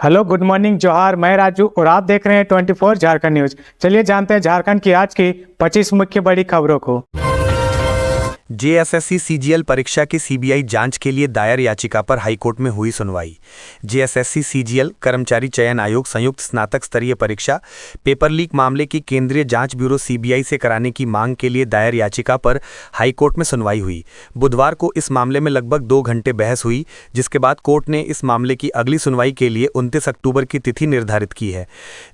Hello, good morning, जोहार। मैं राजू और आप देख रहे हैं 24 झारखंड न्यूज। चलिए जानते हैं झारखंड की आज की 25 मुख्य बड़ी खबरों को। जेएसएससी सीजीएल परीक्षा की सीबीआई जांच के लिए दायर याचिका पर हाईकोर्ट में हुई सुनवाई। जेएसएससी सीजीएल कर्मचारी चयन आयोग संयुक्त स्नातक स्तरीय परीक्षा पेपर लीक मामले की केंद्रीय जांच ब्यूरो सीबीआई से कराने की मांग के लिए दायर याचिका पर हाईकोर्ट में सुनवाई हुई। बुधवार को इस मामले में लगभग 2 घंटे बहस हुई, जिसके बाद कोर्ट ने इस मामले की अगली सुनवाई के लिए 29 अक्टूबर की तिथि निर्धारित की है।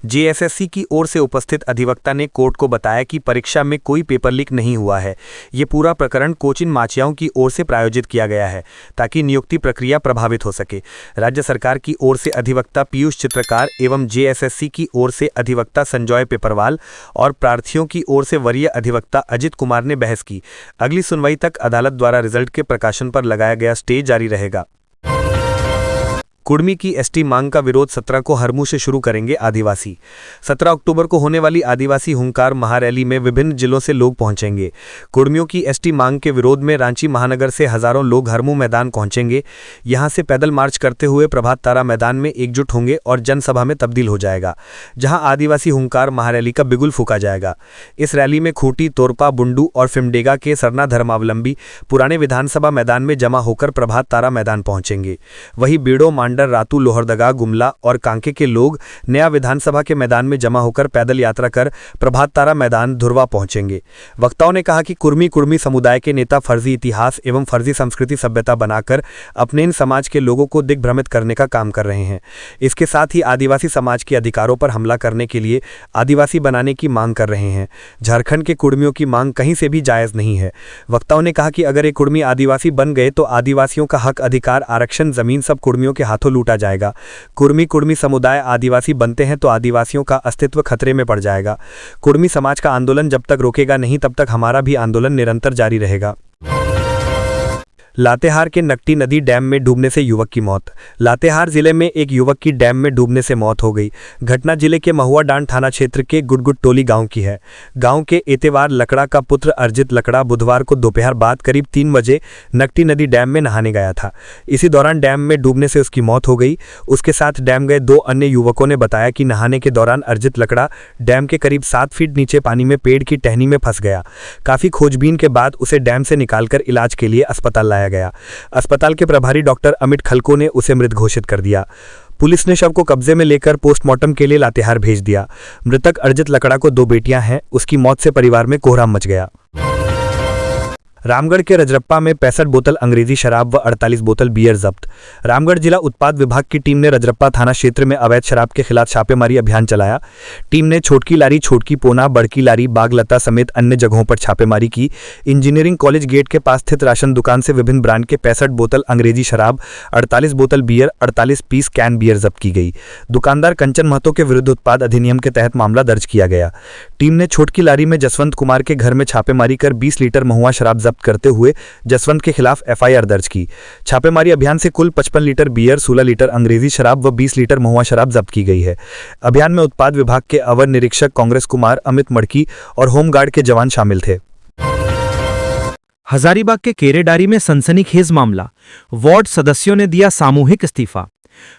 जेएसएससी की ओर से उपस्थित अधिवक्ता ने कोर्ट को बताया कि परीक्षा में कोई पेपर लीक नहीं हुआ है। ये पूरा प्रकरण कोचिन माचियाओं की ओर से प्रायोजित किया गया है ताकि नियुक्ति प्रक्रिया प्रभावित हो सके। राज्य सरकार की ओर से अधिवक्ता पीयूष चित्रकार एवं जेएसएससी की ओर से अधिवक्ता संजय पेपरवाल और प्रार्थियों की ओर से वरीय अधिवक्ता अजित कुमार ने बहस की। अगली सुनवाई तक अदालत द्वारा रिजल्ट के प्रकाशन पर लगाया गया स्टे जारी रहेगा। कुर्मी की एसटी मांग का विरोध 17 को हरमू से शुरू करेंगे आदिवासी। 17 अक्टूबर को होने वाली आदिवासी हुंकार महारैली में विभिन्न जिलों से लोग पहुंचेंगे। कुर्मियों की एसटी मांग के विरोध में रांची महानगर से हजारों लोग हरमू मैदान पहुंचेंगे। यहां से पैदल मार्च करते हुए प्रभात तारा मैदान में एकजुट होंगे और जनसभा में तब्दील हो जाएगा, जहां आदिवासी हुंकार महारैली का बिगुल फूंका जाएगा। इस रैली में खूंटी, तोरपा, बुंडू और फिमडेगा के सरना धर्मावलंबी पुराने विधानसभा मैदान में जमा होकर प्रभात तारा मैदान पहुंचेंगे। वहीं बीड़ो, रातू, लोहरदगा, गुमला और कांके के लोग नया विधानसभा के मैदान में जमा होकर पैदल यात्रा कर प्रभात तारा मैदान धुरवा पहुंचेंगे। वक्ताओं ने कहा कि कुर्मी समुदाय के नेता फर्जी इतिहास एवं फर्जी संस्कृति सभ्यता बनाकर अपने इन समाज के लोगों को दिग्भ्रमित करने का काम कर रहे हैं। इसके साथ ही आदिवासी समाज के अधिकारों पर हमला करने के लिए आदिवासी बनाने की मांग कर रहे हैं। झारखंड के कुर्मियों की मांग कहीं से भी जायज नहीं है। वक्ताओं ने कहा कि अगर ये कुर्मी आदिवासी बन गए तो आदिवासियों का हक, अधिकार, आरक्षण, जमीन सब कुर्मियों के हाथों लूटा जाएगा। कुर्मी समुदाय आदिवासी बनते हैं तो आदिवासियों का अस्तित्व खतरे में पड़ जाएगा। कुर्मी समाज का आंदोलन जब तक रुकेगा नहीं, तब तक हमारा भी आंदोलन निरंतर जारी रहेगा। लातेहार के नकटी नदी डैम में डूबने से युवक की मौत। लातेहार जिले में एक युवक की डैम में डूबने से मौत हो गई। घटना जिले के महुआ डांड थाना क्षेत्र के गुडगुड टोली गांव की है। गांव के एतेवार लकड़ा का पुत्र अर्जित लकड़ा बुधवार को दोपहर बाद करीब 3 बजे नकटी नदी डैम में नहाने गया था। इसी दौरान डैम में डूबने से उसकी मौत हो गई। उसके साथ डैम गए 2 अन्य युवकों ने बताया कि नहाने के दौरान अर्जित लकड़ा डैम के करीब 7 फीट नीचे पानी में पेड़ की टहनी में फंस गया। काफी खोजबीन के बाद उसे डैम से निकालकर इलाज के लिए अस्पताल लाया गया। अस्पताल के प्रभारी डॉक्टर अमित खलको ने उसे मृत घोषित कर दिया। पुलिस ने शव को कब्जे में लेकर पोस्टमार्टम के लिए लातेहार भेज दिया। मृतक अर्जित लकड़ा को 2 बेटियां हैं। उसकी मौत से परिवार में कोहराम मच गया। रामगढ़ के रजरप्पा में 65 बोतल अंग्रेजी शराब व 48 बोतल बियर जब्त। रामगढ़ जिला उत्पाद विभाग की टीम ने रजरप्पा थाना क्षेत्र में अवैध शराब के खिलाफ छापेमारी अभियान चलाया। टीम ने छोटकी लारी, छोटकी पोना, बड़की लारी, बागलता समेत अन्य जगहों पर छापेमारी की। इंजीनियरिंग कॉलेज गेट के पास स्थित राशन दुकान से विभिन्न ब्रांड के 65 बोतल अंग्रेजी शराब, 48 बोतल बियर, 48 पीस कैन बियर जब्त की गई। दुकानदार कंचन महतो के विरुद्ध उत्पाद अधिनियम के तहत मामला दर्ज किया गया। टीम ने छोटकी लारी में जसवंत कुमार के घर में छापेमारी कर 20 लीटर महुआ शराब जब्त करते हुए जसवंत के खिलाफ एफआईआर दर्ज की। छापेमारी अभियान से कुल 55 लीटर बियर, 16 लीटर अंग्रेजी शराब व 20 लीटर महुआ शराब जब्त की गई है। अभियान में उत्पाद विभाग के अवर निरीक्षक कांग्रेस कुमार, अमित मड़की और होमगार्ड के जवान शामिल थे। हजारीबाग के केरेडारी में सनसनीखेज मामला, वार्ड सदस्यों ने दिया सामूहिक इस्तीफा।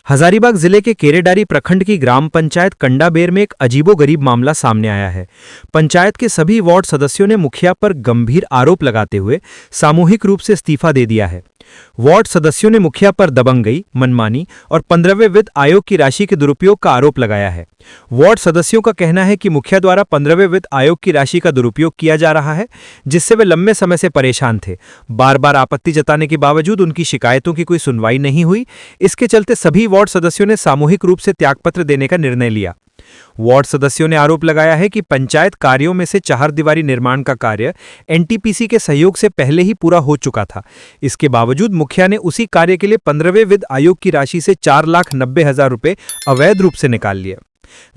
हजारीबाग जिले के केरेडारी प्रखंड की ग्राम पंचायत कंडाबेर में एक अजीबोगरीब मामला सामने आया है। पंचायत के सभी वार्ड सदस्यों ने मुखिया पर गंभीर आरोप लगाते हुए सामूहिक रूप से इस्तीफा दे दिया है। वार्ड सदस्यों ने मुखिया पर दबंगई, मनमानी और 15वें वित्त आयोग की राशि के दुरुपयोग का आरोप लगाया है। वार्ड सदस्यों का कहना है कि मुखिया द्वारा 15वें वित्त आयोग की राशि का दुरुपयोग किया जा रहा है, जिससे वे लंबे समय से परेशान थे। बार बार आपत्ति जताने के बावजूद उनकी शिकायतों की कोई सुनवाई नहीं हुई। इसके चलते सभी वार्ड सदस्यों ने सामूहिक रूप से त्यागपत्र देने का निर्णय लिया। वार्ड सदस्यों ने आरोप लगाया है कि पंचायत कार्यों में से चारदीवारी निर्माण का कार्य एनटीपीसी के सहयोग से पहले ही पूरा हो चुका था। इसके बावजूद मुखिया ने उसी कार्य के लिए 15वें वित्त आयोग की राशि से 4,90,000 रुपए अवैध रूप से निकाल लिए।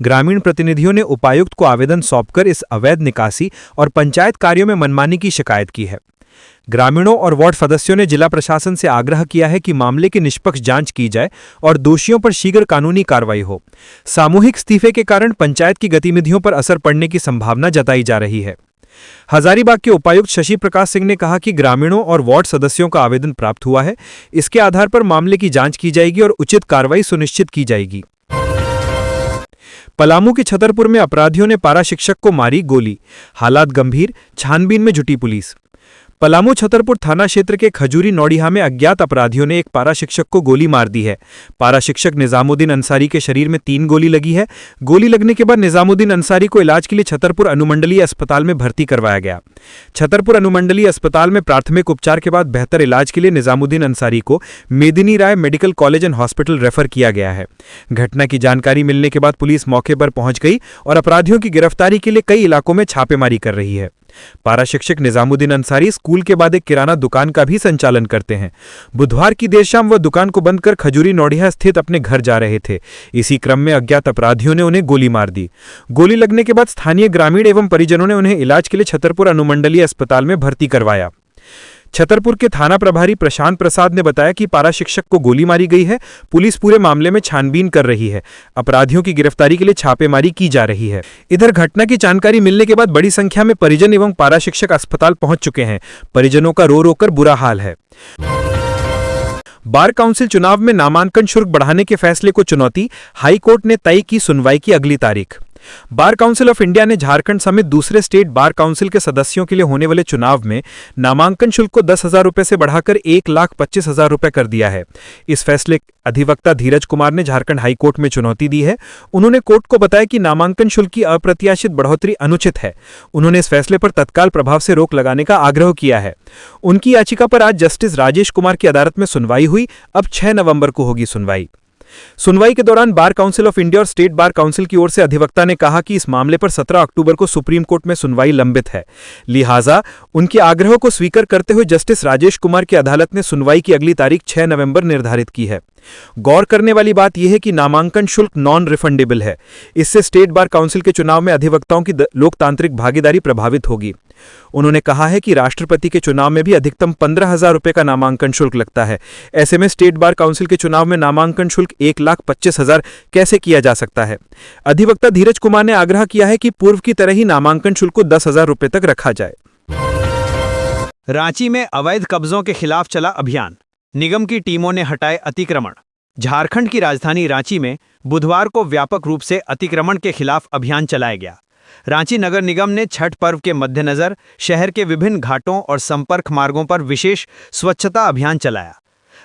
ग्रामीण प्रतिनिधियों ने उपायुक्त को आवेदन सौंपकर इस अवैध निकासी और पंचायत कार्यों में मनमानी की शिकायत की है। ग्रामीणों और वार्ड सदस्यों ने जिला प्रशासन से आग्रह किया है कि मामले की निष्पक्ष जांच की जाए और दोषियों पर शीघ्र कानूनी कार्रवाई हो। सामूहिक इस्तीफे के कारण पंचायत की गतिविधियों पर असर पड़ने की संभावना जताई जा रही है। हजारीबाग के उपायुक्त शशि प्रकाश सिंह ने कहा कि ग्रामीणों और वार्ड सदस्यों का आवेदन प्राप्त हुआ है। इसके आधार पर मामले की जांच की जाएगी और उचित कार्रवाई सुनिश्चित की जाएगी। पलामू के छतरपुर में अपराधियों ने पारा शिक्षक को मारी गोली, हालात गंभीर, छानबीन में जुटी पुलिस। पलामू छतरपुर थाना क्षेत्र के खजूरी नौडिहा में अज्ञात अपराधियों ने एक पारा शिक्षक को गोली मार दी है। पारा शिक्षक निजामुद्दीन अंसारी के शरीर में 3 गोली लगी है। गोली लगने के बाद निजामुद्दीन अंसारी को इलाज के लिए छतरपुर अनुमंडलीय अस्पताल में भर्ती करवाया गया। छतरपुर अनुमंडलीय अस्पताल में प्राथमिक उपचार के बाद बेहतर इलाज के लिए निजामुद्दीन अंसारी को Medini Rai medical college and hospital refer किया गया है। घटना की जानकारी मिलने के बाद पुलिस मौके पर पहुंच गई और अपराधियों की गिरफ्तारी के लिए कई इलाकों में छापेमारी कर रही है। पारा शिक्षक निजामुद्दीन अंसारी स्कूल के बाद एक किराना दुकान का भी संचालन करते हैं। बुधवार की देर शाम वह दुकान को बंद कर खजूरी नौडिहा स्थित अपने घर जा रहे थे। इसी क्रम में अज्ञात अपराधियों ने उन्हें गोली मार दी। गोली लगने के बाद स्थानीय ग्रामीण एवं परिजनों ने उन्हें इलाज के लिए छतरपुर अनुमंडलीय अस्पताल में भर्ती करवाया। छतरपुर के थाना प्रभारी प्रशांत प्रसाद ने बताया कि पारा शिक्षक को गोली मारी गई है। पुलिस पूरे मामले में छानबीन कर रही है। अपराधियों की गिरफ्तारी के लिए छापेमारी की जा रही है। इधर घटना की जानकारी मिलने के बाद बड़ी संख्या में परिजन एवं पारा शिक्षक अस्पताल पहुंच चुके हैं। परिजनों का रो रो कर बुरा हाल है। बार काउंसिल चुनाव में नामांकन शुल्क बढ़ाने के फैसले को चुनौती, हाई कोर्ट ने तय की सुनवाई की अगली तारीख। बार काउंसिल ऑफ इंडिया ने झारखंड समेत दूसरे स्टेट बार काउंसिल के सदस्यों के लिए होने वाले चुनाव में नामांकन शुल्क को 10,000 रुपए से बढ़ाकर 1,25,000 रुपए कर दिया है। इस फैसले अधिवक्ता धीरज कुमार ने झारखंड हाई कोर्ट में चुनौती दी है। उन्होंने कोर्ट को बताया कि नामांकन शुल्क की अप्रत्याशित बढ़ोतरी अनुचित है। उन्होंने इस फैसले पर तत्काल प्रभाव से रोक लगाने का आग्रह किया है। उनकी याचिका पर आज जस्टिस राजेश कुमार की अदालत में सुनवाई हुई। अब 6 नवंबर को होगी सुनवाई के दौरान बार काउंसिल ऑफ इंडिया और स्टेट बार काउंसिल की ओर से अधिवक्ता ने कहा कि इस मामले पर 17 अक्टूबर को सुप्रीम कोर्ट में सुनवाई लंबित है। लिहाजा उनके आग्रह को स्वीकार करते हुए जस्टिस राजेश कुमार की अदालत ने सुनवाई की अगली तारीख 6 नवंबर निर्धारित की है। गौर करने वाली बात यह है कि नामांकन शुल्क नॉन रिफंडेबल है। इससे स्टेट बार काउंसिल के चुनाव में अधिवक्ताओं की लोकतांत्रिक भागीदारी प्रभावित होगी। उन्होंने कहा है कि राष्ट्रपति के चुनाव में भी अधिकतम 15,000 रुपए का नामांकन शुल्क लगता है। ऐसे में स्टेट बार काउंसिल के चुनाव में नामांकन शुल्क 1,25,000 कैसे किया जा सकता है। अधिवक्ता धीरज कुमार ने आग्रह किया है कि पूर्व की तरह ही नामांकन शुल्क को 10,000 रुपए तक रखा जाए। रांची में अवैध कब्जों के खिलाफ चला अभियान, निगम की टीमों ने हटाए अतिक्रमण। झारखंड की राजधानी रांची में बुधवार को व्यापक रूप से अतिक्रमण के खिलाफ अभियान चलाया गया। रांची नगर निगम ने छठ पर्व के मद्देनजर शहर के विभिन्न घाटों और संपर्क मार्गों पर विशेष स्वच्छता अभियान चलाया।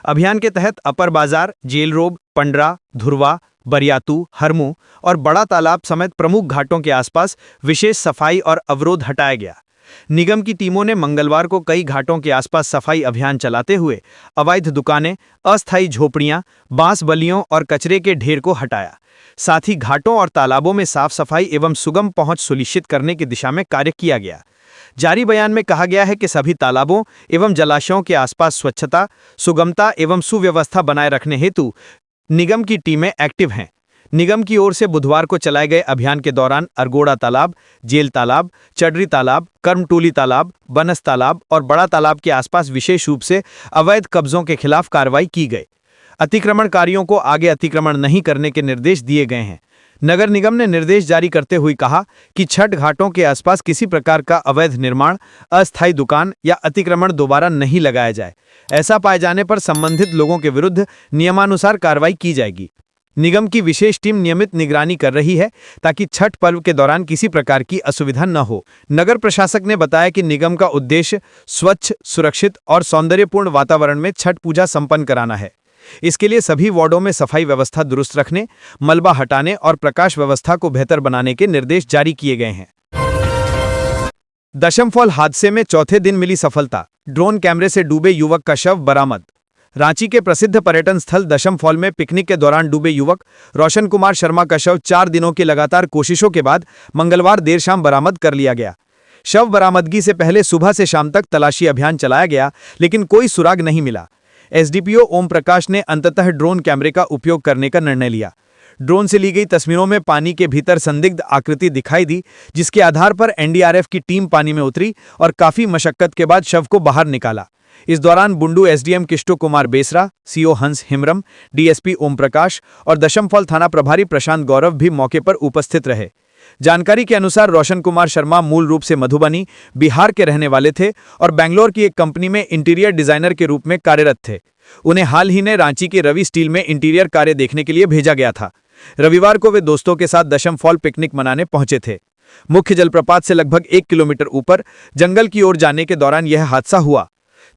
अभियान के तहत अपर बाजार, जेल रोड, पंडरा, धुरवा, बरियातू, हरमू और बड़ा तालाब समेत प्रमुख घाटों के आसपास विशेष सफाई और अवरोध हटाया गया। निगम की टीमों ने मंगलवार को कई घाटों के आसपास सफाई अभियान चलाते हुए अवैध दुकानें, अस्थायी झोपड़ियां, बांस बल्लियों और कचरे के ढेर को हटाया। साथ ही घाटों और तालाबों में साफ सफाई एवं सुगम पहुंच सुनिश्चित करने की दिशा में कार्य किया गया। जारी बयान में कहा गया है कि सभी तालाबों एवं जलाशयों के आसपास स्वच्छता, सुगमता एवं सुव्यवस्था बनाए रखने हेतु निगम की टीमें एक्टिव हैं। निगम की ओर से बुधवार को चलाए गए अभियान के दौरान अरगोड़ा तालाब, जेल तालाब, चडरी तालाब, कर्मटोली तालाब, बनस तालाब और बड़ा तालाब के आसपास विशेष रूप से अवैध कब्जों के खिलाफ कार्रवाई की गई। अतिक्रमणकारियों को आगे अतिक्रमण नहीं करने के निर्देश दिए गए हैं। नगर निगम ने निर्देश जारी करते हुए कहा कि छठ घाटों के आसपास किसी प्रकार का अवैध निर्माण, अस्थायी दुकान या अतिक्रमण दोबारा नहीं लगाया जाए। ऐसा पाए जाने पर संबंधित लोगों के विरुद्ध नियमानुसार कार्रवाई की जाएगी। निगम की विशेष टीम नियमित निगरानी कर रही है ताकि छठ पर्व के दौरान किसी प्रकार की असुविधा न हो। नगर प्रशासक ने बताया कि निगम का उद्देश्य स्वच्छ, सुरक्षित और सौंदर्यपूर्ण वातावरण में छठ पूजा संपन्न कराना है। इसके लिए सभी वार्डों में सफाई व्यवस्था दुरुस्त रखने, मलबा हटाने और प्रकाश व्यवस्था को बेहतर बनाने के निर्देश जारी किए गए हैं। दशमफॉल हादसे में चौथे दिन मिली सफलता, ड्रोन कैमरे से डूबे युवक का शव बरामद। रांची के प्रसिद्ध पर्यटन स्थल दशमफॉल में पिकनिक के दौरान डूबे युवक रोशन कुमार शर्मा का शव 4 दिनों की लगातार कोशिशों के बाद मंगलवार देर शाम बरामद कर लिया गया। शव बरामदगी से पहले सुबह से शाम तक तलाशी अभियान चलाया गया, लेकिन कोई सुराग नहीं मिला। एसडीपीओ ओम प्रकाश ने अंततः ड्रोन कैमरे का उपयोग करने का निर्णय लिया। ड्रोन से ली गई तस्वीरों में पानी के भीतर संदिग्ध आकृति दिखाई दी, जिसके आधार पर एनडीआरएफ की टीम पानी में उतरी और काफी मशक्कत के बाद शव को बाहर निकाला। इस दौरान बुंडू एसडीएम किष्टो कुमार बेसरा, सीओ हंस हिमरम, डीएसपी ओम प्रकाश और दशमफॉल थाना प्रभारी प्रशांत गौरव भी मौके पर उपस्थित रहे। जानकारी के अनुसार रोशन कुमार शर्मा मूल रूप से मधुबनी, बिहार के रहने वाले थे और बेंगलोर की एक कंपनी में इंटीरियर डिजाइनर के रूप में कार्यरत थे। उन्हें हाल ही में रांची के रवि स्टील में इंटीरियर कार्य देखने के लिए भेजा गया था। रविवार को वे दोस्तों के साथ दशम फॉल पिकनिक मनाने पहुंचे थे। मुख्य जलप्रपात से लगभग 1 किलोमीटर ऊपर जंगल की ओर जाने के दौरान यह हादसा हुआ।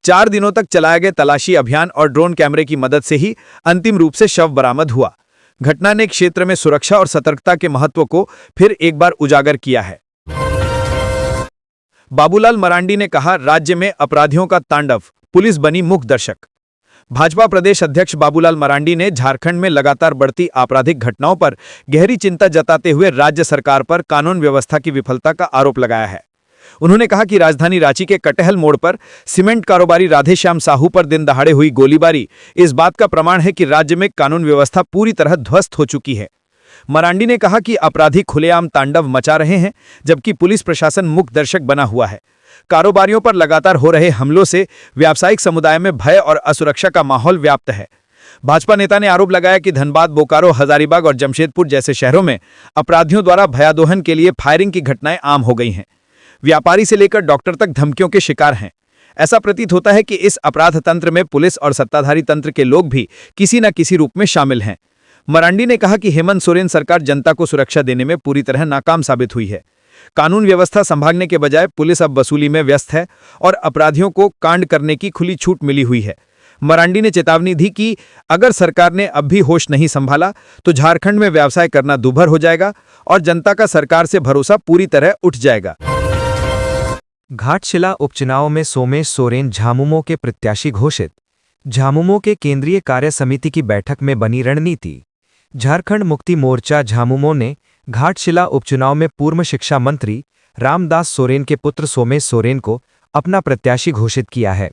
4 दिनों तक चलाए गए तलाशी अभियान और ड्रोन कैमरे की मदद से ही अंतिम रूप से शव बरामद हुआ। घटना ने क्षेत्र में सुरक्षा और सतर्कता के महत्व को फिर एक बार उजागर किया है। बाबूलाल मरांडी ने कहा, राज्य में अपराधियों का तांडव, पुलिस बनी मूक दर्शक। भाजपा प्रदेश अध्यक्ष बाबूलाल मरांडी ने झारखंड में लगातार बढ़ती आपराधिक घटनाओं पर गहरी चिंता जताते हुए राज्य सरकार पर कानून व्यवस्था की विफलता का आरोप लगाया है। उन्होंने कहा कि राजधानी रांची के कटहल मोड़ पर सीमेंट कारोबारी राधेश्याम साहू पर दिन दहाड़े हुई गोलीबारी इस बात का प्रमाण है कि राज्य में कानून व्यवस्था पूरी तरह ध्वस्त हो चुकी है। मरांडी ने कहा कि अपराधी खुलेआम तांडव मचा रहे हैं, जबकि पुलिस प्रशासन मूक दर्शक बना हुआ है। कारोबारियों पर लगातार हो रहे हमलों से व्यावसायिक समुदाय में भय और असुरक्षा का माहौल व्याप्त है। भाजपा नेता ने आरोप लगाया कि धनबाद, बोकारो, हजारीबाग और जमशेदपुर जैसे शहरों में अपराधियों द्वारा भयादोहन के लिए फायरिंग की घटनाएं आम हो गई हैं। व्यापारी से लेकर डॉक्टर तक धमकियों के शिकार हैं। ऐसा प्रतीत होता है कि इस अपराध तंत्र में पुलिस और सत्ताधारी तंत्र के लोग भी किसी न किसी रूप में शामिल हैं। मरांडी ने कहा कि हेमंत सोरेन सरकार जनता को सुरक्षा देने में पूरी तरह नाकाम साबित हुई है। कानून व्यवस्था संभालने के बजाय पुलिस अब वसूली में व्यस्त है और अपराधियों को कांड करने की खुली छूट मिली हुई है। मरांडी ने चेतावनी दी कि अगर सरकार ने अब भी होश नहीं संभाला तो झारखंड में व्यवसाय करना दूभर हो जाएगा और जनता का सरकार से भरोसा पूरी तरह उठ जाएगा। घाटशिला उपचुनाव में सोमेश सोरेन झामुमो के प्रत्याशी घोषित। झामुमो के केंद्रीय कार्य समिति की बैठक में बनी रणनीति। झारखंड मुक्ति मोर्चा झामुमो ने घाटशिला उपचुनाव में पूर्व शिक्षा मंत्री रामदास सोरेन के पुत्र सोमेश सोरेन को अपना प्रत्याशी घोषित किया है।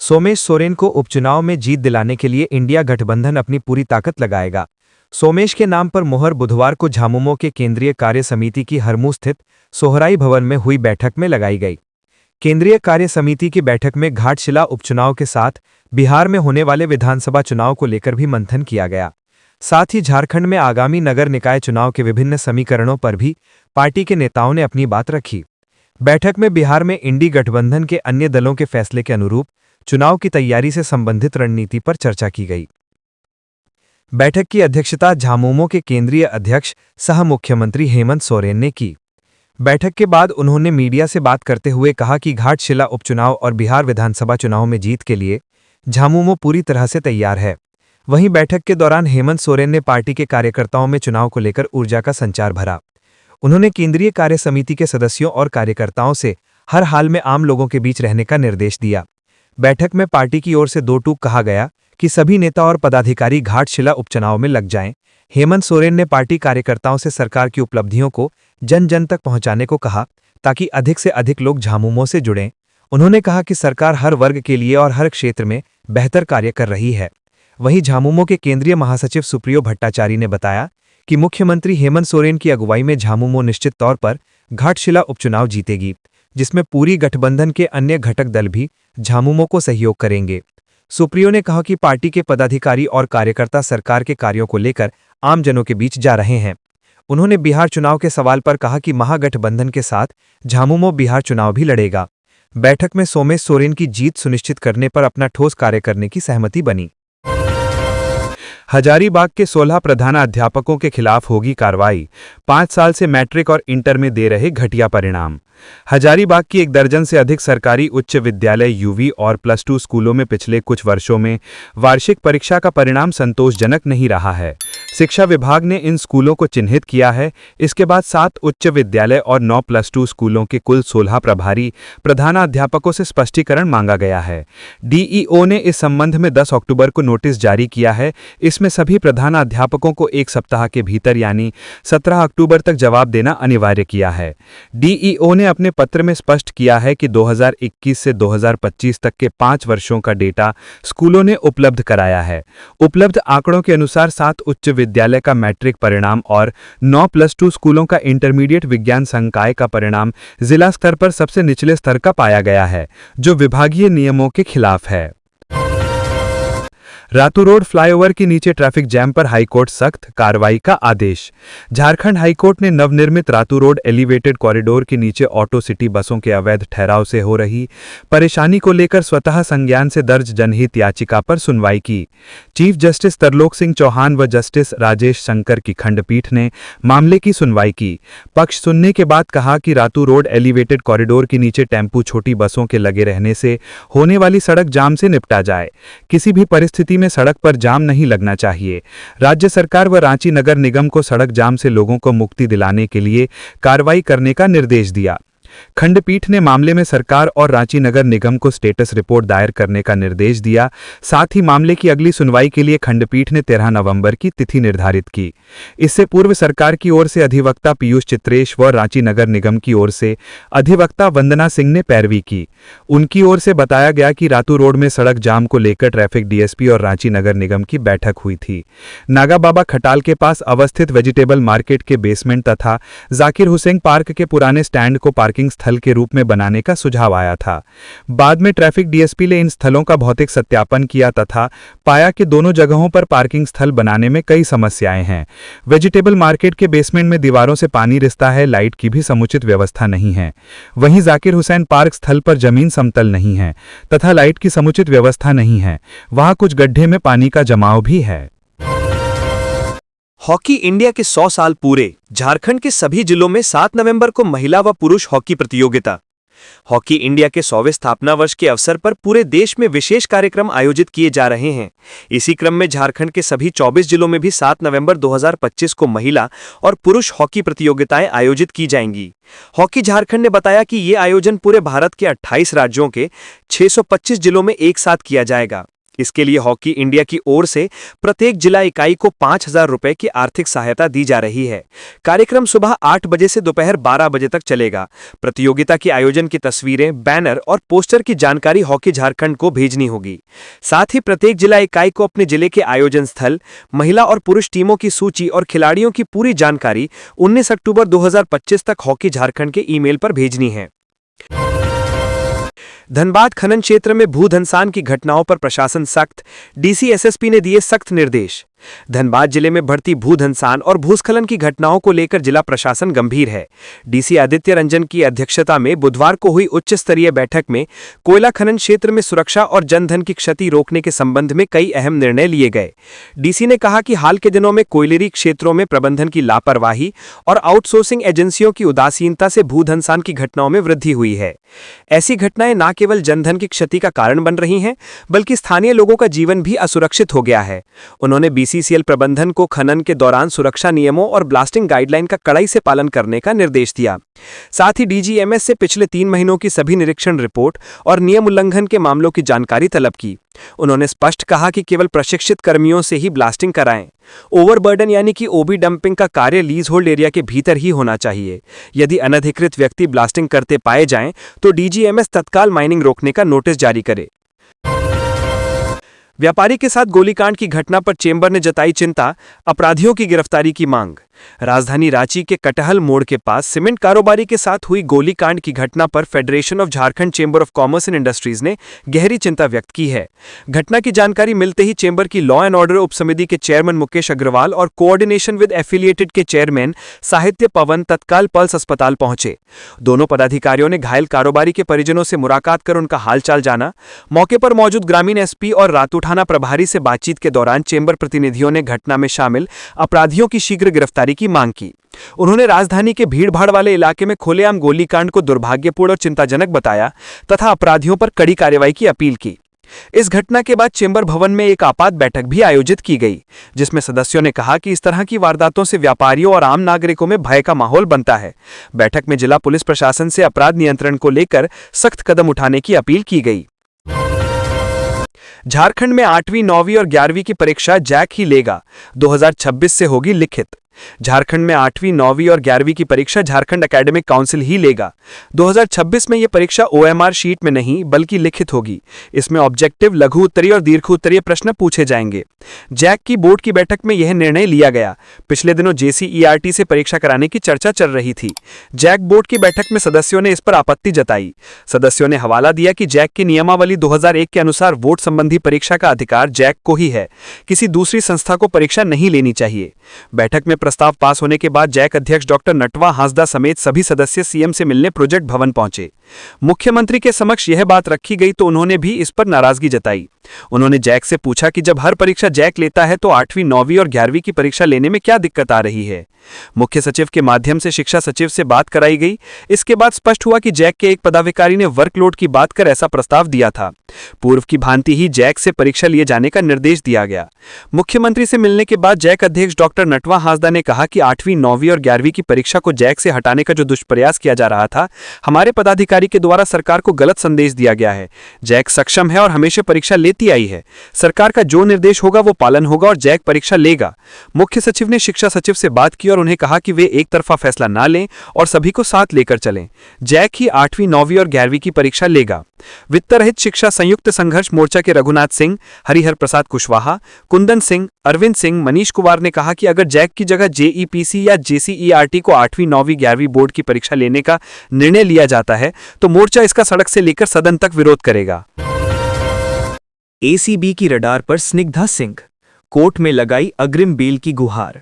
सोमेश सोरेन को उपचुनाव में जीत दिलाने के लिए इंडिया गठबंधन अपनी पूरी ताकत लगाएगा। सोमेश के नाम पर मुहर बुधवार को झामुमो के केंद्रीय कार्य समिति की हरमू स्थित सोहराई भवन में हुई बैठक में लगाई गई। केंद्रीय कार्य समिति की बैठक में घाटशिला उपचुनाव के साथ बिहार में होने वाले विधानसभा चुनाव को लेकर भी मंथन किया गया। साथ ही झारखंड में आगामी नगर निकाय चुनाव के विभिन्न समीकरणों पर भी पार्टी के नेताओं ने अपनी बात रखी। बैठक में बिहार में इंडी गठबंधन के अन्य दलों के फैसले के अनुरूप चुनाव की तैयारी से संबंधित रणनीति पर चर्चा की गई। बैठक की अध्यक्षता झामुमो के केंद्रीय अध्यक्ष सह मुख्यमंत्री हेमंत सोरेन ने की। बैठक के बाद उन्होंने मीडिया से बात करते हुए कहा कि घाटशिला उपचुनाव और बिहार विधानसभा चुनाव में जीत के लिए झामुमो पूरी तरह से तैयार है। वहीं बैठक के दौरान हेमंत सोरेन ने पार्टी के कार्यकर्ताओं में चुनाव को लेकर ऊर्जा का संचार भरा। उन्होंने केंद्रीय कार्य समिति के सदस्यों और कार्यकर्ताओं से हर हाल में आम लोगों के बीच रहने का निर्देश दिया। बैठक में पार्टी की ओर से 2 टूक कहा गया कि सभी नेता और पदाधिकारी घाटशिला उपचुनाव में लग जाएं। हेमंत सोरेन ने पार्टी कार्यकर्ताओं से सरकार की उपलब्धियों को जन जन तक पहुंचाने को कहा ताकि अधिक से अधिक लोग झामुमो से जुड़ें। उन्होंने कहा कि सरकार हर वर्ग के लिए और हर क्षेत्र में बेहतर कार्य कर रही है। वहीं झामुमो के केंद्रीय महासचिव सुप्रियो भट्टाचार्य ने बताया कि मुख्यमंत्री हेमंत सोरेन की अगुवाई में झामुमो निश्चित तौर पर घाटशिला उपचुनाव जीतेगी, जिसमें पूरी गठबंधन के अन्य घटक दल भी झामुमो को सहयोग करेंगे। सुप्रियो ने कहा कि पार्टी के पदाधिकारी और कार्यकर्ता सरकार के कार्यों को लेकर आमजनों के बीच जा रहे हैं। उन्होंने बिहार चुनाव के सवाल पर कहा कि महागठबंधन के साथ झामुमो बिहार चुनाव भी लड़ेगा। बैठक में सोमेश सोरेन की जीत सुनिश्चित करने पर अपना ठोस कार्य करने की सहमति बनी। हजारीबाग के 16 प्रधानाध्यापकों के खिलाफ होगी कार्रवाई। 5 साल से मैट्रिक और इंटर में दे रहे घटिया परिणाम। हजारीबाग की 1 दर्जन से अधिक सरकारी उच्च विद्यालय, यूवी और +2 स्कूलों में पिछले कुछ वर्षों में वार्षिक परीक्षा का परिणाम संतोषजनक नहीं रहा है। शिक्षा विभाग ने इन स्कूलों को चिन्हित किया है। इसके बाद 7 उच्च विद्यालय और 9 +2 स्कूलों के कुल 16 प्रभारी प्रधानाध्यापकों से स्पष्टीकरण मांगा गया है। डीईओ ने इस संबंध में 10 अक्टूबर को नोटिस जारी किया है। इसमें सभी प्रधानाध्यापकों को 1 सप्ताह के भीतर यानी 17 अक्टूबर तक जवाब देना अनिवार्य किया है। डीईओ ने अपने पत्र में स्पष्ट किया है कि 2021 से 2025 तक के 5 वर्षों का डेटा स्कूलों ने उपलब्ध कराया है। उपलब्ध आंकड़ों के अनुसार 7 उच्च विद्यालय का मैट्रिक परिणाम और 9 +2 स्कूलों का इंटरमीडिएट विज्ञान संकाय का परिणाम जिला स्तर पर सबसे निचले स्तर का पाया गया है, जो विभागीय नियमों के खिलाफ है। रातू रोड फ्लाईओवर के नीचे ट्रैफिक जैम पर हाईकोर्ट सख्त कार्रवाई का आदेश। झारखंड हाईकोर्ट ने नवनिर्मित रातू रोड एलिवेटेड कॉरिडोर के नीचे ऑटो सिटी बसों के अवैध ठहराव से हो रही परेशानी को लेकर स्वतः संज्ञान से दर्ज जनहित याचिका पर सुनवाई की। चीफ जस्टिस तरलोक सिंह चौहान व जस्टिस राजेश शंकर की खंडपीठ ने मामले की सुनवाई की। पक्ष सुनने के बाद कहा कि रातू रोड एलिवेटेड कॉरिडोर के नीचे टेम्पू छोटी बसों के लगे रहने से होने वाली सड़क जाम से निपटा जाए। किसी भी परिस्थिति में सड़क पर जाम नहीं लगना चाहिए। राज्य सरकार व रांची नगर निगम को सड़क जाम से लोगों को मुक्ति दिलाने के लिए कार्रवाई करने का निर्देश दिया। खंडपीठ ने मामले में सरकार और रांची नगर निगम को स्टेटस रिपोर्ट दायर करने का निर्देश दिया। साथ ही मामले की अगली सुनवाई के लिए खंडपीठ ने 13 नवंबर की तिथि निर्धारित की। इससे पूर्व सरकार की ओर से अधिवक्ता पीयूष चित्रेश व रांची नगर निगम की ओर से अधिवक्ता वंदना सिंह ने पैरवी की। उनकी ओर से बताया गया कि रातू रोड में सड़क जाम को लेकर ट्रैफिक डीएसपी और रांची नगर निगम की बैठक हुई थी। नागा बाबा खटाल के पास अवस्थित वेजिटेबल मार्केट के बेसमेंट तथा जाकिर हुसैन पार्क के पुराने स्टैंड को पार्किंग स्थल के रूप में बनाने का सुझाव आया था। बाद में ट्रैफिक डीएसपी ने इन स्थलों का भौतिक सत्यापन किया तथा पाया कि दोनों जगहों पर पार्किंग स्थल बनाने में कई समस्याएं हैं। वेजिटेबल मार्केट के बेसमेंट में दीवारों से पानी रिसता है, लाइट की भी समुचित व्यवस्था नहीं है। वहीं जाकिर हुसैन पार्क स्थल पर जमीन समतल नहीं है तथा लाइट की समुचित व्यवस्था नहीं है। वहां कुछ गड्ढे में पानी का जमाव भी है। हॉकी इंडिया के 100 साल पूरे। झारखंड के सभी जिलों में 7 नवंबर को महिला व पुरुष हॉकी प्रतियोगिता। हॉकी इंडिया के 100वें स्थापना वर्ष के अवसर पर पूरे देश में विशेष कार्यक्रम आयोजित किए जा रहे हैं। इसी क्रम में झारखंड के सभी 24 जिलों में भी 7 नवंबर 2025 को महिला और पुरुष हॉकी प्रतियोगिताएं आयोजित की जाएंगी। हॉकी झारखंड ने बताया कि ये आयोजन पूरे भारत के 28 राज्यों के 625 जिलों में एक साथ किया जाएगा। इसके लिए हॉकी इंडिया की ओर से प्रत्येक जिला इकाई को 5,000 रुपए की आर्थिक सहायता दी जा रही है। कार्यक्रम सुबह 8 बजे से दोपहर 12 बजे तक चलेगा। प्रतियोगिता के आयोजन की तस्वीरें, बैनर और पोस्टर की जानकारी हॉकी झारखंड को भेजनी होगी। साथ ही प्रत्येक जिला इकाई को अपने जिले के आयोजन स्थल, महिला और पुरुष टीमों की सूची और खिलाड़ियों की पूरी जानकारी 19 अक्टूबर 2025 तक हॉकी झारखंड के ईमेल पर भेजनी है। धनबाद खनन क्षेत्र में भूधंसान की घटनाओं पर प्रशासन सख्त। डीसी एसएसपी ने दिए सख्त निर्देश। धनबाद जिले में बढ़ती भूधंसान और भूस्खलन की घटनाओं को लेकर जिला प्रशासन गंभीर है। डीसी आदित्य रंजन की अध्यक्षता में बुधवार को हुई उच्च स्तरीय बैठक में कोयला खनन क्षेत्र में सुरक्षा और जनधन की क्षति रोकने के संबंध में कई अहम निर्णय लिए गए। डीसी ने कहा कि हाल के दिनों में कोयलेरी क्षेत्रों में प्रबंधन की लापरवाही और आउटसोर्सिंग एजेंसियों की उदासीनता से भूधंसान की घटनाओं में वृद्धि हुई है। ऐसी घटनाएं न केवल जनधन की क्षति का कारण बन रही हैं, बल्कि स्थानीय लोगों का जीवन भी असुरक्षित हो गया है। उन्होंने बीसीसीएल प्रबंधन को खनन के दौरान सुरक्षा नियमों और ब्लास्टिंग गाइडलाइन का कड़ाई से पालन करने का निर्देश दिया। साथ ही डीजीएमएस से पिछले 3 महीनों की सभी निरीक्षण रिपोर्ट और नियम उल्लंघन के मामलों की जानकारी तलब की। उन्होंने स्पष्ट कहा कि केवल प्रशिक्षित कर्मियों से ही ब्लास्टिंग कराएं। ओवरबर्डन यानी कि ओबी डंपिंग का कार्य लीज होल्ड एरिया के भीतर ही होना चाहिए। यदि अनधिकृत व्यक्ति ब्लास्टिंग करते पाए जाएं, तो डीजीएमएस तत्काल माइनिंग रोकने का नोटिस जारी करे। व्यापारी के साथ गोलीकांड की घटना पर चेंबर ने जताई चिंता, अपराधियों की गिरफ्तारी की मांग। राजधानी रांची के कटहल मोड़ के पास सीमेंट कारोबारी के साथ हुई गोलीकांड की घटना पर federation of Jharkhand chamber of commerce and industries ने गहरी चिंता व्यक्त की है। घटना की जानकारी मिलते ही चेंबर की लॉ एंड ऑर्डर उपसमिति के चेयरमैन मुकेश अग्रवाल और कोऑर्डिनेशन विद एफिलिएटेड के चेयरमैन साहित्य पवन तत्काल पल्स अस्पताल पहुंचे। दोनों पदाधिकारियों ने घायल कारोबारी के परिजनों से मुलाकात कर उनका हालचाल जाना। मौके पर मौजूद ग्रामीण एसपी और रातू थाना प्रभारी से बातचीत के दौरान चेंबर प्रतिनिधियों ने घटना में शामिल अपराधियों की शीघ्र गिरफ्तारी की मांग की। उन्होंने राजधानी के भीड़भाड़ वाले इलाके में खुलेआम गोलीकांड को दुर्भाग्यपूर्ण और चिंताजनक बताया तथा अपराधियों पर कड़ी कार्रवाई की अपील की। इस घटना के बाद चेंबर भवन में एक आपात बैठक भी आयोजित की गई, जिसमें सदस्यों ने कहा कि इस तरह की वारदातों से व्यापारियों और आम नागरिकों में भय का माहौल बनता है। बैठक में जिला पुलिस प्रशासन से अपराध नियंत्रण को लेकर सख्त कदम उठाने की अपील की गई। झारखंड में 8वीं, 9वीं और 11वीं की परीक्षा जैक ही लेगा, 2026 से होगी लिखित। झारखंड में 8वीं 9वीं और 11वीं की परीक्षा झारखंड एकेडमिक काउंसिल ही लेगा। 2026 में यह परीक्षा OMR शीट में नहीं बल्कि लिखित होगी। इसमें ऑब्जेक्टिव, लघु उत्तरीय और दीर्घ उत्तरीय प्रश्न पूछे जाएंगे। जैक की बोर्ड की बैठक में यह निर्णय लिया गया। पिछले दिनों JCERT से परीक्षा कराने की चर्चा चल रही थी। जैक बोर्ड की बैठक में सदस्यों ने इस पर आपत्ति जताई। सदस्यों ने हवाला दिया कि जैक की नियमावली 2001 के अनुसार वोट संबंधी परीक्षा का अधिकार जैक को ही है, किसी दूसरी संस्था को परीक्षा नहीं लेनी चाहिए। बैठक में प्रस्ताव पास होने के बाद जैक अध्यक्ष डॉक्टर नटवा हांसदा समेत सभी सदस्य CM से मिलने प्रोजेक्ट भवन पहुंचे। मुख्यमंत्री के समक्ष यह बात रखी गई तो उन्होंने भी इस पर नाराजगी जताई। उन्होंने जैक से पूछा कि जब हर परीक्षा जैक लेता है तो 8वीं 9वीं और 11वीं की परीक्षा लेने में क्या दिक्कत आ रही है। मुख्य सचिव के माध्यम से शिक्षा सचिव से बात कराई गई। इसके बाद स्पष्ट हुआ कि जैक के एक पदाधिकारी ने वर्कलोड की बात कर ऐसा प्रस्ताव दिया था। पूर्व की भांति ही जैक से परीक्षा लिए जाने का निर्देश दिया गया। मुख्यमंत्री से मिलने के बाद जैक अध्यक्ष डॉक्टर नटवा हांसदा ने कहा कि 8वीं 9वीं और 11वीं की परीक्षा को जैक से हटाने का जो दुष्प्रयास किया जा रहा था, हमारे पदाधिकारी के द्वारा सरकार को गलत संदेश दिया गया है। जैक सक्षम है और हमेशा परीक्षा लेती आई है। सरकार का जो निर्देश होगा वो पालन होगा और जैक परीक्षा लेगा। मुख्य सचिव ने शिक्षा सचिव से बात की और उन्हें कहा कि वे एक तरफा फैसला ना लें और सभी को साथ लेकर चलें। जैक ही 8वीं 9वीं और 11वीं की परीक्षा लेगा। वित्त रहित शिक्षा संयुक्त संघर्ष मोर्चा के रघुनाथ सिंह, हरिहर प्रसाद कुशवाहा, कुंदन सिंह, अरविंद सिंह, मनीष कुमार ने कहा कि अगर जैक की जगह JEPC या JCERT को 8वीं 9वीं 11वीं बोर्ड की परीक्षा लेने का निर्णय लिया जाता है तो मोर्चा इसका सड़क से लेकर सदन तक विरोध करेगा। ACB की रडार पर स्निग्धा सिंह, कोर्ट में लगाई अग्रिम बेल की गुहार।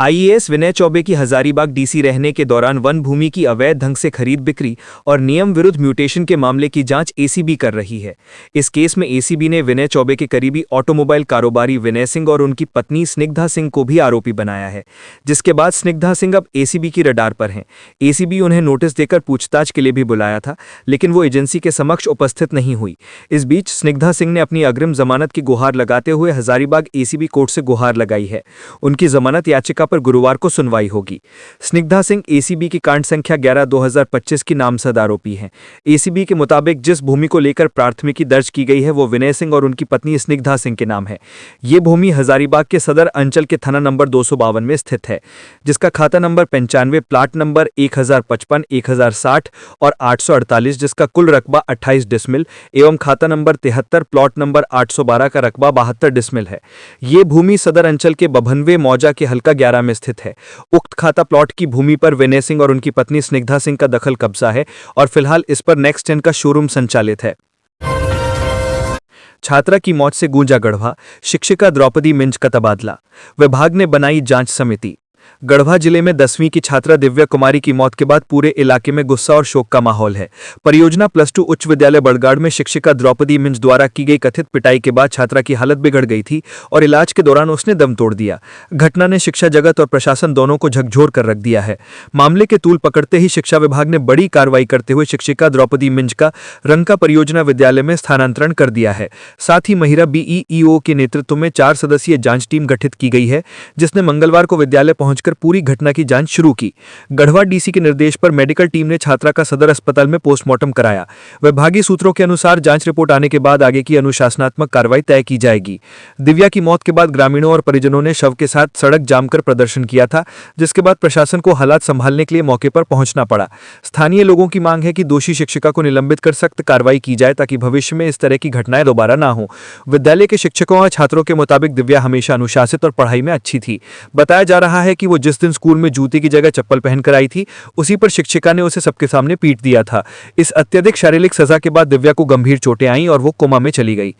IAS विनय चौबे की हजारीबाग DC रहने के दौरान वन भूमि की अवैध ढंग से खरीद बिक्री और नियम विरुद्ध म्यूटेशन के मामले की जांच ACB कर रही है। इस केस में ACB ने विनय चौबे के करीबी ऑटोमोबाइल कारोबारी विनय सिंह और उनकी पत्नी स्निग्धा सिंह को भी आरोपी बनाया है, जिसके बाद स्निग्धा सिंह अब ACB की रडार पर हैं। ACB उन्हें नोटिस देकर पूछताछ के लिए भी बुलाया था, लेकिन वो एजेंसी के समक्ष उपस्थित नहीं हुई। इस बीच स्निग्धा सिंह ने अपनी अग्रिम जमानत की गुहार लगाते हुए हजारीबाग ACB कोर्ट से गुहार लगाई है। उनकी जमानत याचिका पर गुरुवार को सुनवाई होगी। स्निग्धा सिंह ACB की कांड संख्या 11/2025 की नामजद आरोपी हैं। ACB के मुताबिक जिस भूमि को लेकर प्राथमिकी दर्ज की गई है वो विनय सिंह और उनकी पत्नी स्निग्धा सिंह के नाम है। ये भूमि हजारीबाग के सदर अंचल के थाना नंबर 252 में स्थित है, जिसका खाता नंबर 95, प्लाट नंबर 1055, 1060 और 848, जिसका कुल रकबा 28 डिसमिल एवं खाता नंबर 73, प्लॉट नंबर 812 का रकबा 72 डिसमिल है। ये भूमि सदर अंचल के बभनवे मौजा के हल्का 11 में स्थित है। उक्त खाता प्लॉट की भूमि पर विनय सिंह और उनकी पत्नी स्निग्धा सिंह का दखल कब्जा है और फिलहाल इस पर नेक्स्ट 10 का शोरूम संचालित है। छात्रा की मौत से गूंजा गढ़वा, शिक्षिका द्रौपदी मिंज का तबादला, विभाग ने बनाई जांच समिति। गढ़वा जिले में 10वीं की छात्रा दिव्या कुमारी की मौत के बाद पूरे इलाके में गुस्सा और शोक का माहौल है। परियोजना +2 उच्च विद्यालय बड़गाड़ में शिक्षिका द्रौपदी मिंज द्वारा की गई कथित पिटाई के बाद छात्रा की हालत बिगड़ गई थी और इलाज के दौरान उसने दम तोड़ दिया। घटना ने शिक्षा जगत और प्रशासन दोनों को झकझोर कर रख दिया है। मामले के तूल पकड़ते ही शिक्षा विभाग ने बड़ी कार्रवाई करते हुए शिक्षिका द्रौपदी मिंज का रंका परियोजना विद्यालय में स्थानांतरण कर दिया है। साथ ही महिला BEEO के नेतृत्व में 4 सदस्यीय जांच टीम गठित की गई है, जिसने मंगलवार को विद्यालय पहुंचकर पूरी घटना की जांच शुरू की। गढ़वा DC के निर्देश पर मेडिकल टीम ने छात्रा का सदर अस्पताल में पोस्टमार्टम कराया। विभागीय सूत्रों के अनुसार जांच रिपोर्ट आने के बाद आगे की अनुशासनात्मक कार्रवाई तय की जाएगी। दिव्या की मौत के बाद ग्रामीणों और परिजनों ने शव के साथ सड़क जाम कर प्रदर्शन किया था, जिसके बाद प्रशासन को हालात संभालने के लिए मौके पर पहुंचना पड़ा। स्थानीय लोगों की मांग है कि दोषी शिक्षिका को निलंबित कर सख्त कार्रवाई की जाए ताकि भविष्य में इस तरह की घटनाएं दोबारा ना हो। विद्यालय के शिक्षकों और छात्रों के मुताबिक दिव्या हमेशा अनुशासित और पढ़ाई में अच्छी थी। बताया जा रहा है कि वो जिस दिन स्कूल में जूते की जगह चप्पल पहनकर आई थी, उसी पर शिक्षिका ने उसे सबके सामने पीट दिया था। इस अत्यधिक शारीरिक सजा के बाद दिव्या को गंभीर चोटें आईं और वो कोमा में चली गई।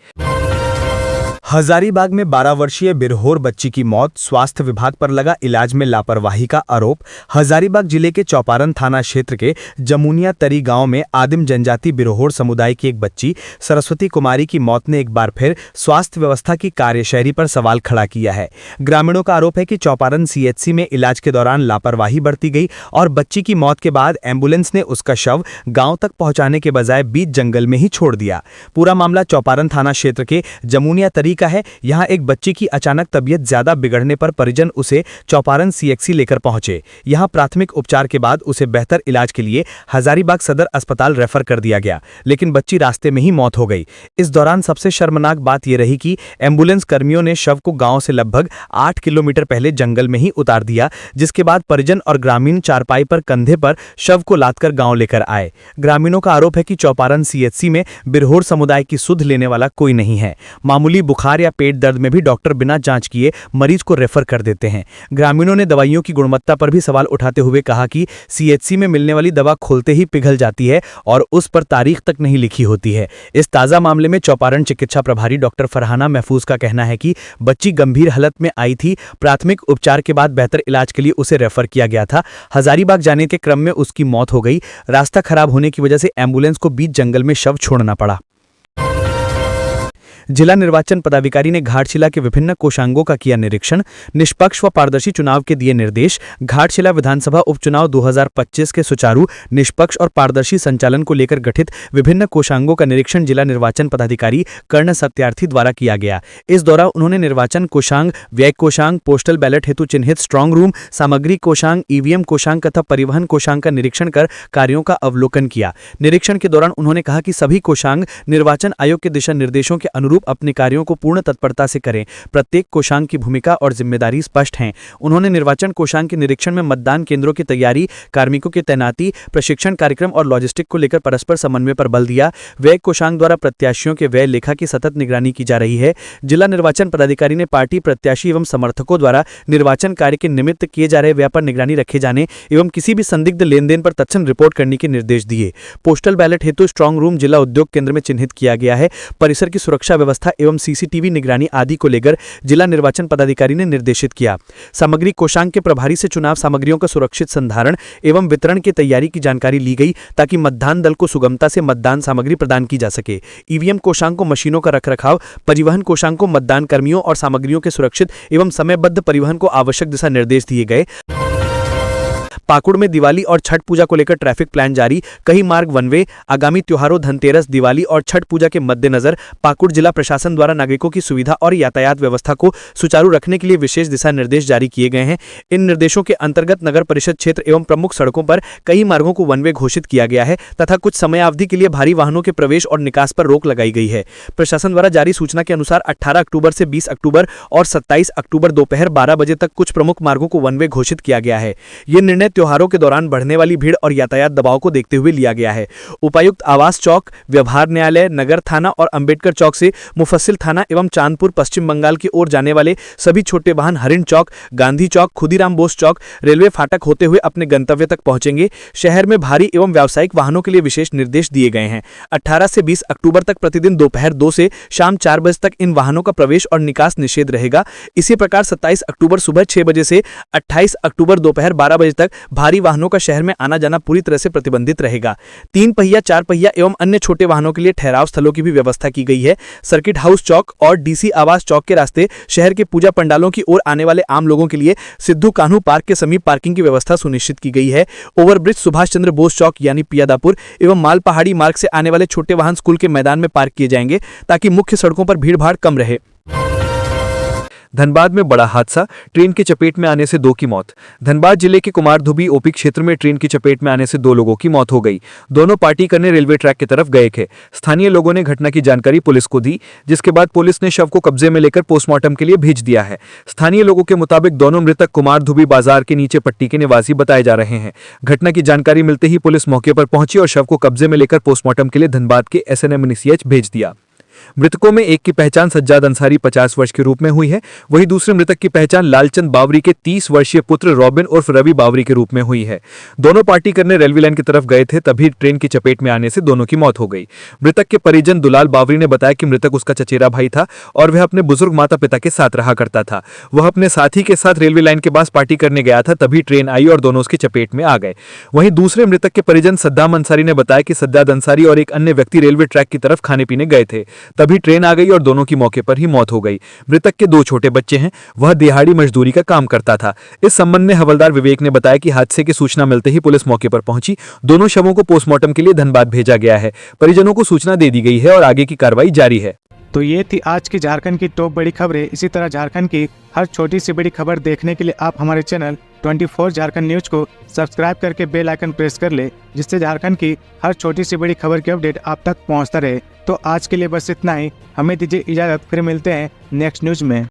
हजारीबाग में 12 वर्षीय बिरहोर बच्ची की मौत, स्वास्थ्य विभाग पर लगा इलाज में लापरवाही का आरोप। हजारीबाग जिले के चौपारण थाना क्षेत्र के जमुनिया तरी गांव में आदिम जनजाति बिरहोर समुदाय की एक बच्ची सरस्वती कुमारी की मौत ने एक बार फिर स्वास्थ्य व्यवस्था की कार्यशैली पर सवाल खड़ा किया है। ग्रामीणों का आरोप है कि चौपारण CHC में इलाज के दौरान लापरवाही बरती गई और बच्ची की मौत के बाद एम्बुलेंस ने उसका शव गांव तक पहुंचाने के बजाय बीच जंगल में ही छोड़ दिया। पूरा मामला चौपारण थाना क्षेत्र के जमुनिया तरी का है। यहाँ एक बच्चे की अचानक तबीयत ज्यादा बिगड़ने पर परिजन उसे चौपारण सीएचसी लेकर पहुंचे। यहाँ प्राथमिक उपचार के बाद उसे बेहतर इलाज के लिए हजारीबाग सदर अस्पताल रेफर कर दिया गया, लेकिन बच्ची रास्ते में ही मौत हो गई। इस दौरान सबसे शर्मनाक बात यह रही कि एम्बुलेंस कर्मियों ने शव को गांव से लगभग 8 किलोमीटर पहले जंगल में ही उतार दिया, जिसके बाद परिजन और ग्रामीण चारपाई पर कंधे पर शव को लादकर गांव लेकर आए। ग्रामीणों का आरोप है कि चौपारण सीएचसी में बिरहोर समुदाय की सुध लेने वाला कोई नहीं है। मामूली बुखार या पेट दर्द में भी डॉक्टर बिना जांच किए मरीज को रेफर कर देते हैं। ग्रामीणों ने दवाइयों की गुणवत्ता पर भी सवाल उठाते हुए कहा कि सीएचसी में मिलने वाली दवा खोलते ही पिघल जाती है और उस पर तारीख तक नहीं लिखी होती है। इस ताजा मामले में चौपारण चिकित्सा प्रभारी डॉक्टर फरहाना महफूज का कहना है कि बच्ची गंभीर हालत में आई थी। प्राथमिक उपचार के बाद बेहतर इलाज के लिए उसे रेफर किया गया था। हजारीबाग जाने के क्रम में उसकी मौत हो गई। रास्ता खराब होने की वजह से एम्बुलेंस को बीच जंगल में शव छोड़ना पड़ा। जिला निर्वाचन पदाधिकारी ने घाटशिला के विभिन्न कोषांगों का किया निरीक्षण। निष्पक्ष व पारदर्शी चुनाव के दिए निर्देश। घाटशिला विधानसभा उपचुनाव 2025 के सुचारू, निष्पक्ष और पारदर्शी संचालन को लेकर गठित विभिन्न कोषांगों का निरीक्षण जिला निर्वाचन पदाधिकारी कर्ण सत्यार्थी द्वारा किया गया। इस दौरान उन्होंने निर्वाचन कोषांग, व्यय कोषांग, पोस्टल बैलेट हेतु चिन्हित स्ट्रांग रूम, सामग्री कोषांग, ईवीएम कोषांग तथा परिवहन कोषांग का निरीक्षण कर कार्यों का अवलोकन किया। निरीक्षण के दौरान उन्होंने कहा कि सभी कोषांग निर्वाचन आयोग के दिशा निर्देशों के अनुरूप अपने कार्यों को पूर्ण तत्परता से करें। प्रत्येक कोषांग की भूमिका और जिम्मेदारी स्पष्ट हैं। उन्होंने निर्वाचन कोषांग के निरीक्षण में मतदान केंद्रों की तैयारी, कार्मिकों की तैनाती, प्रशिक्षण कार्यक्रम और लॉजिस्टिक को लेकर परस्पर समन्वय पर बल दिया। व्यय कोषांग द्वारा प्रत्याशियों के व्यय लेखा की सतत निगरानी की जा रही है। जिला निर्वाचन पदाधिकारी ने पार्टी प्रत्याशी एवं समर्थकों द्वारा निर्वाचन कार्य के निमित्त किए जा रहे व्यय पर निगरानी रखे जाने एवं किसी भी संदिग्ध लेन देन पर तत्क्षण रिपोर्ट करने के निर्देश दिए। पोस्टल बैलेट हेतु स्ट्रांग रूम जिला उद्योग केंद्र में चिन्हित किया गया है। परिसर की सुरक्षा व्यवस्था एवं सीसीटीवी निगरानी आदि को लेकर जिला निर्वाचन पदाधिकारी ने निर्देशित किया। सामग्री कोषांग के प्रभारी से चुनाव सामग्रियों का सुरक्षित संधारण एवं वितरण की तैयारी की जानकारी ली गई, ताकि मतदान दल को सुगमता से मतदान सामग्री प्रदान की जा सके। ईवीएम कोषांग को मशीनों का रखरखाव, परिवहन कोषांग को मतदान कर्मियों और सामग्रियों के सुरक्षित एवं समयबद्ध परिवहन को आवश्यक दिशा निर्देश दिए गए। पाकुड़ में दिवाली और छठ पूजा को लेकर ट्रैफिक प्लान जारी। कई मार्ग वन वे। आगामी त्योहारों धनतेरस, दिवाली और छठ पूजा के मद्देनजर पाकुड़ जिला प्रशासन द्वारा नागरिकों की सुविधा और यातायात व्यवस्था को सुचारू रखने के लिए विशेष दिशा निर्देश जारी किए गए हैं। इन निर्देशों के अंतर्गत नगर परिषद क्षेत्र एवं प्रमुख सड़कों पर कई मार्गों को वन वे घोषित किया गया है तथा कुछ समयावधि के लिए भारी वाहनों के प्रवेश और निकास पर रोक लगाई गई है। प्रशासन द्वारा जारी सूचना के अनुसार 18 अक्टूबर से 20 अक्टूबर और 27 अक्टूबर दोपहर 12 बजे तक कुछ प्रमुख मार्गों को वन वे घोषित किया गया है। ये निर्णय त्योहारों के दौरान बढ़ने वाली भीड़ और यातायात दबाव को देखते हुए लिया गया है। उपायुक्त आवास चौक, व्यवहार न्यायालय, नगर थाना और अंबेडकर चौक से मुफस्सिल थाना एवं चांदपुर पश्चिम बंगाल की ओर जाने वाले सभी छोटे वाहन हरिण चौक, गांधी चौक, खुदीराम बोस चौक, रेलवे फाटक होते हुए अपने गंतव्य तक पहुंचेंगे। शहर में भारी एवं व्यावसायिक वाहनों के लिए विशेष निर्देश दिए गए हैं। 18 से 20 अक्टूबर तक प्रतिदिन दोपहर 2 से शाम 4 बजे तक इन वाहनों का प्रवेश और निकास निषेध रहेगा। इसी प्रकार 27 अक्टूबर सुबह 6 बजे से 28 अक्टूबर दोपहर 12 बजे तक भारी वाहनों का शहर में आना जाना पूरी तरह से प्रतिबंधित रहेगा। 3 पहिया, 4 पहिया एवं अन्य छोटे वाहनों के लिए ठहराव स्थलों की भी व्यवस्था की गई है। सर्किट हाउस चौक और डीसी आवास चौक के रास्ते शहर के पूजा पंडालों की ओर आने वाले आम लोगों के लिए सिद्धू कान्हू पार्क के समीप पार्किंग की व्यवस्था सुनिश्चित की गई है। ओवरब्रिज सुभाष चंद्र बोस चौक यानी पियादापुर एवं माल पहाड़ी मार्ग से आने वाले छोटे वाहन स्कूल के मैदान में पार्क किए जाएंगे, ताकि मुख्य सड़कों पर भीड़ भाड़ कम रहे। धनबाद में बड़ा हादसा, ट्रेन की चपेट में आने से 2 की मौत। धनबाद जिले के कुमारधुबी ओपी क्षेत्र में ट्रेन की चपेट में आने से 2 लोगों की मौत हो गई। दोनों पार्टी करने रेलवे ट्रैक की तरफ गए थे। स्थानीय लोगों ने घटना की जानकारी पुलिस को दी, जिसके बाद पुलिस ने शव को कब्जे में लेकर पोस्टमार्टम के लिए भेज दिया है। स्थानीय लोगों के मुताबिक दोनों मृतक कुमारधुबी बाजार के नीचे पट्टी के निवासी बताए जा रहे हैं। घटना की जानकारी मिलते ही पुलिस मौके पर पहुंची और शव को कब्जे में लेकर पोस्टमार्टम के लिए धनबाद के SNM-NCH भेज दिया। मृतकों में एक की पहचान सज्जाद अंसारी 50 वर्ष के रूप में हुई है, वहीं दूसरे मृतक की पहचान लालचंद बावरी के 30 वर्षीय पुत्र रॉबिन उर्फ रवि बावरी के रूप में हुई है। दोनों पार्टी करने रेलवे लाइन की तरफ गए थे, तभी ट्रेन की चपेट में आने से दोनों की मौत हो गई। मृतक के परिजन दुलाल बावरी ने बताया कि मृतक उसका चचेरा भाई था और वह अपने बुजुर्ग माता पिता के साथ रहा करता था। वह अपने साथी के साथ रेलवे लाइन के पास पार्टी करने गया था, तभी ट्रेन आई और दोनों उसकी चपेट में आ गए। वहीं दूसरे मृतक के परिजन सद्दाम अंसारी ने बताया कि सज्जाद अंसारी और एक अन्य व्यक्ति रेलवे ट्रैक की तरफ खाने पीने गए थे, तभी ट्रेन आ गई और दोनों की मौके पर ही मौत हो गई। मृतक के 2 छोटे बच्चे हैं, वह दिहाड़ी मजदूरी का काम करता था। इस संबंध में हवलदार विवेक ने बताया कि हादसे की सूचना मिलते ही पुलिस मौके पर पहुंची। दोनों शवों को पोस्टमार्टम के लिए धनबाद भेजा गया है। परिजनों को सूचना दे दी गई है और आगे की कार्रवाई जारी है। तो ये थी आज की झारखंड की टॉप बड़ी खबरें। इसी तरह झारखंड की हर छोटी सी बड़ी खबर देखने के लिए आप हमारे चैनल 24 झारखंड न्यूज को सब्सक्राइब करके बेल आइकन प्रेस कर ले, जिससे झारखंड की हर छोटी सी बड़ी खबर की अपडेट आप तक पहुंचता रहे। तो आज के लिए बस इतना ही, हमें दीजिए इजाजत, फिर मिलते हैं नेक्स्ट न्यूज में।